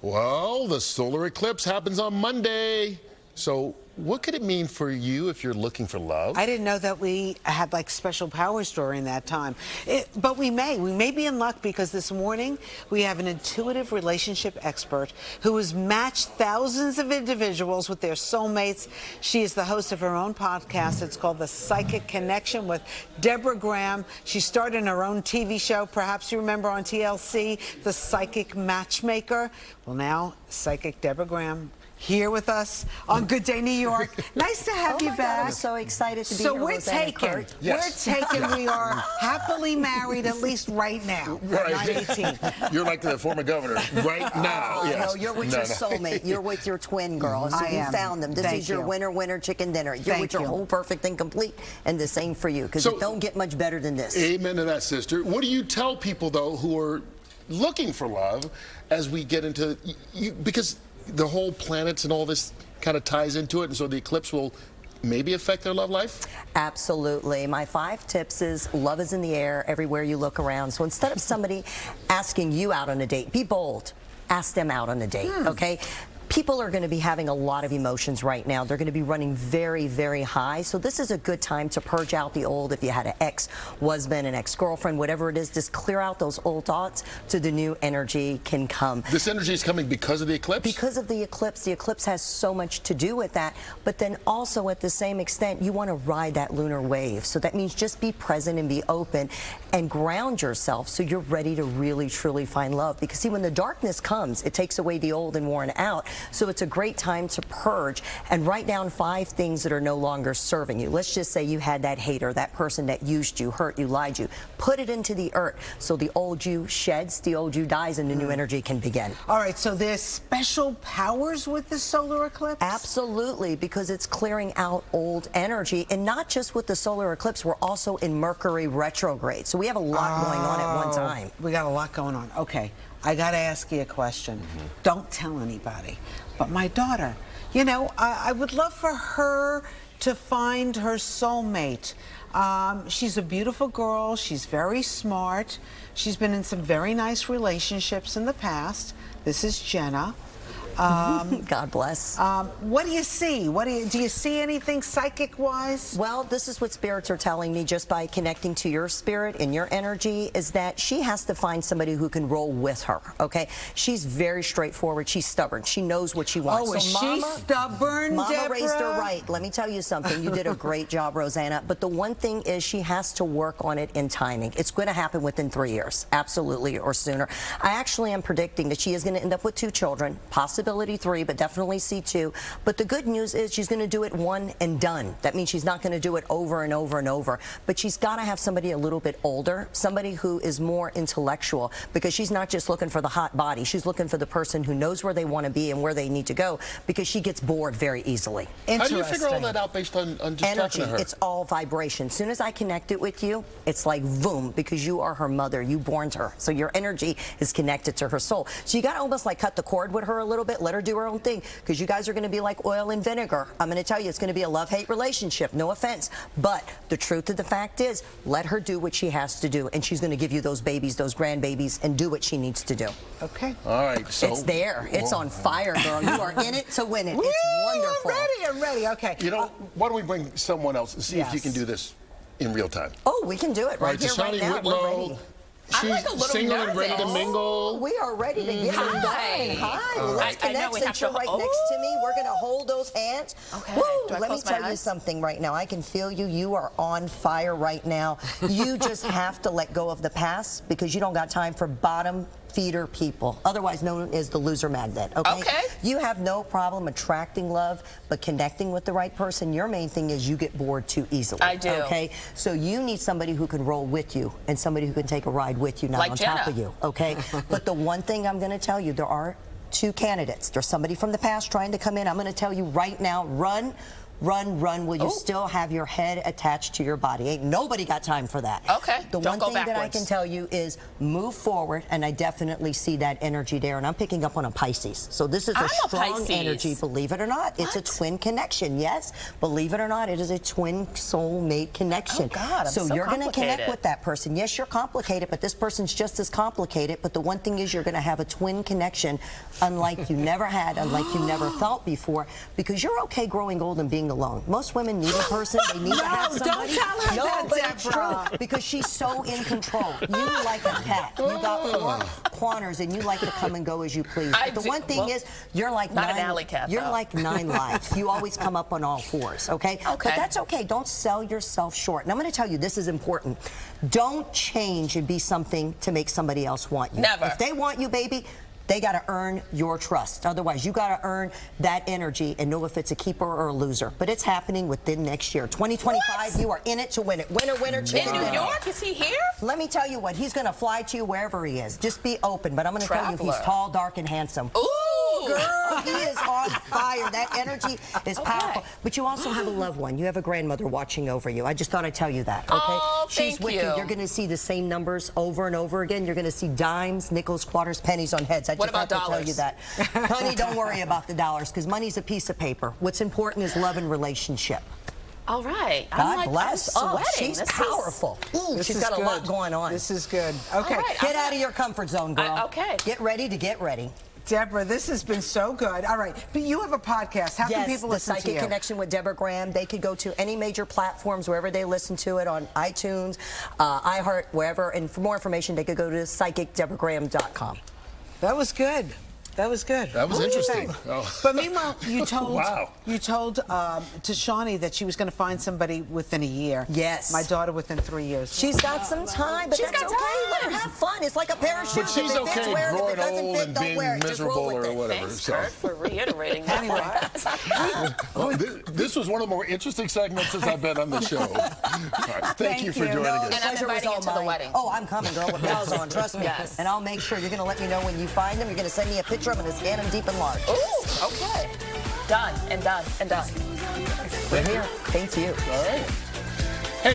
Well, the solar eclipse happens on Monday. So what could it mean for you if you're looking for love? I didn't know that we had like special powers during that time. But we may be in luck because this morning we have an intuitive relationship expert who has matched thousands of individuals with their soulmates. She is the host of her own podcast. It's called The Psychic Connection with Deborah Graham. She starred in her own TV show, perhaps you remember on TLC, The Psychic Matchmaker. Well, now Psychic Deborah Graham here with us on Good Day New York. Nice to have you back. I'm so excited to be so here. we're taken. Yes. We're taken. We are happily married, at least right now. Right. 18. You're like the former governor right now. Yes. No, you're with your soulmate. You're with your twin girl. So I you am. found them. This Thank is your you. winner chicken dinner. You're Thank with your you. whole perfect and complete, and the same for you, because So- it don't get much better than this. Amen to that, sister. What do you tell people, though, who are looking for love as we get into, because the whole planets and all this kind of ties into it, and so the eclipse will maybe affect their love life? Absolutely. My 5 tips is love is in the air everywhere you look around. So instead of somebody asking you out on a date, be bold. Ask them out on a date, okay? People are going to be having a lot of emotions right now. They're going to be running very, very high. So this is a good time to purge out the old. If you had an ex-husband, an ex-girlfriend, whatever it is, just clear out those old thoughts so the new energy can come. This energy is coming because of the eclipse? Because of the eclipse. The eclipse has so much to do with that. But then also at the same extent, you want to ride that lunar wave. So that means just be present and be open and ground yourself so you're ready to really, truly find love. Because see, when the darkness comes, it takes away the old and worn out. So it's a great time to purge and write down 5 things that are no longer serving you. Let's just say you had that hater, that person that used you, hurt you, lied you. Put it into the earth so the old you sheds, the old you dies, and the new energy can begin. All right, so there's special powers with the solar eclipse? Absolutely, because it's clearing out old energy. And not just with the solar eclipse, we're also in Mercury retrograde. So we have a lot going on at one time. We got a lot going on. Okay, I got to ask you a question. Don't tell anybody. But my daughter, you know, I would love for her to find her soulmate. She's a beautiful girl. She's very smart. She's been in some very nice relationships in the past. This is Jenna. God bless. What do you see? Do you see anything psychic-wise? Well, this is what spirits are telling me just by connecting to your spirit and your energy, is that she has to find somebody who can roll with her, okay? She's very straightforward. She's stubborn. She knows what she wants. Oh, is she stubborn, Mama Deborah? raised her right. Let me tell you something. You did a great job, Rosanna. But the one thing is she has to work on it in timing. It's going to happen within 3 years, absolutely, or sooner. I actually am predicting that she is going to end up with 2 children, possibly 3, but definitely see 2. But the good news is she's going to do it one and done. That means she's not going to do it over and over and over. But she's got to have somebody a little bit older, somebody who is more intellectual, because she's not just looking for the hot body. She's looking for the person who knows where they want to be and where they need to go, because she gets bored very easily. How do you figure all that out based on just Energy, talking to her? it's all vibration. As soon as I connect it with you, it's like boom, because you are her mother. You born her. So your energy is connected to her soul. So you got to almost like cut the cord with her a little bit, let her do her own thing, because you guys are going to be like oil and vinegar. I'm going to tell you, it's going to be a love-hate relationship. No offense. But the truth of the fact is, let her do what she has to do, and she's going to give you those babies, those grandbabies, and do what she needs to do. Okay. All right. So It's there. It's on fire, girl. You are in it to win it. Woo, It's wonderful. I'm ready. Okay. You know, why don't we bring someone else and see if you Yes. can do this in real time? Oh, we can do it right here, right Shani now. We're Whitlow. ready. She's I'm like a little single and ready to nervous. mingle. We are ready to get her going. Hi. Well, let's I know connect we since have to- you're right next to me. We're going to hold those hands. Okay. Woo, Do I let me close my tell you eyes? something right now. I can feel you. You are on fire right now. You just have to let go of the past, because you don't got time for bottom feeder people, otherwise known as the loser magnet, okay? Okay. You have no problem attracting love, but connecting with the right person. Your main thing is you get bored too easily. I do. Okay? So you need somebody who can roll with you and somebody who can take a ride with you, not Like on top Jenna. of you, okay? But the one thing I'm going to tell you, there are 2 candidates. There's somebody from the past trying to come in. I'm going to tell you right now, run Run, run. Will you still have your head attached to your body? Ain't nobody got time for that. Okay. The Don't one go thing that I backwards. can tell you is move forward, and I definitely see that energy there. And I'm picking up on a Pisces. So this is I'm a a strong Pisces. energy, believe it or not. It's a What? twin connection. Yes, believe it or not, it is a twin soulmate connection. Oh, God, I'm so you're going to connect complicated. with that person. Yes, you're complicated, but this person's just as complicated. But the one thing is you're going to have a twin connection unlike you never had, unlike you never felt before, because you're okay growing old and being alone. Most women need a person. They need to have don't somebody. tell her no, that, but it's Deborah. true because she's so in control. You like a cat. You got 4 corners, and you like to come and go as you please. I But the do- one thing well, is, you're like not an 9. alley cat, You're though. like 9 lives. You always come up on all 4s. Okay. Okay. But that's okay. Don't sell yourself short. And I'm going to tell you, this is important. Don't change and be something to make somebody else want you. Never. If they want you, baby, they got to earn your trust. Otherwise, you got to earn that energy and know if it's a keeper or a loser. But it's happening within next year. 2025, you are in it to win it. Winner, winner, chicken In New dinner. York? Is he here? Let me tell you what, he's going to fly to you wherever he is. Just be open. But I'm going to tell you, he's Traveler. tall, dark, and handsome. Ooh, Girl, he is on fire. That energy is Okay. powerful. But you also have a loved one. You have a grandmother watching over you. I just thought I'd tell you that, okay? Oh, She's thank with you. you. You're going to see the same numbers over and over again. You're going to see dimes, nickels, quarters, pennies on heads. I What just have about to tell you dollars? that. Honey, don't worry about the dollars because money's a piece of paper. What's important is love and relationship. all right. God bless. I'm Oh, sweating. she's This is- powerful. Ooh, This she's is got a good. lot going on. This is good. Okay. All right. Get out of your comfort zone, girl. okay. Get ready to get ready. Deborah, this has been so good. All right. But you have a podcast. How can Yes, people the listen to Psychic you? Connection with Deborah Graham. They could go to any major platforms, wherever they listen to it, on iTunes, iHeart, wherever. And for more information, they could go to psychicdeborahgraham.com. That was good. That was good. That was What did you interesting. think? Oh. But meanwhile, you told Wow. to Shawnee that she was going to find somebody within a year. Yes. My daughter within 3 years. She's got some time, but She's that's got okay. time. Let her have fun. It's like a parachute. But she's If it fits, okay wear it. If it growing doesn't old fit, and don't being wear it. Just roll miserable with or it. whatever. Thanks, So. Kurt, for reiterating that. Anyway. Well, this was one of the more interesting segments since I've been on the show. All right, thank you for you. joining No, us. And I'm pleasure was inviting all you to the mine. wedding. Oh, I'm coming, girl, with bells on. Trust me. Yes. And I'll make sure you're going to let me know when you find them. You're going to send me a picture. I'm going to scan them deep and large. Ooh, okay. Done and done and done. We're here. Thank you. All right.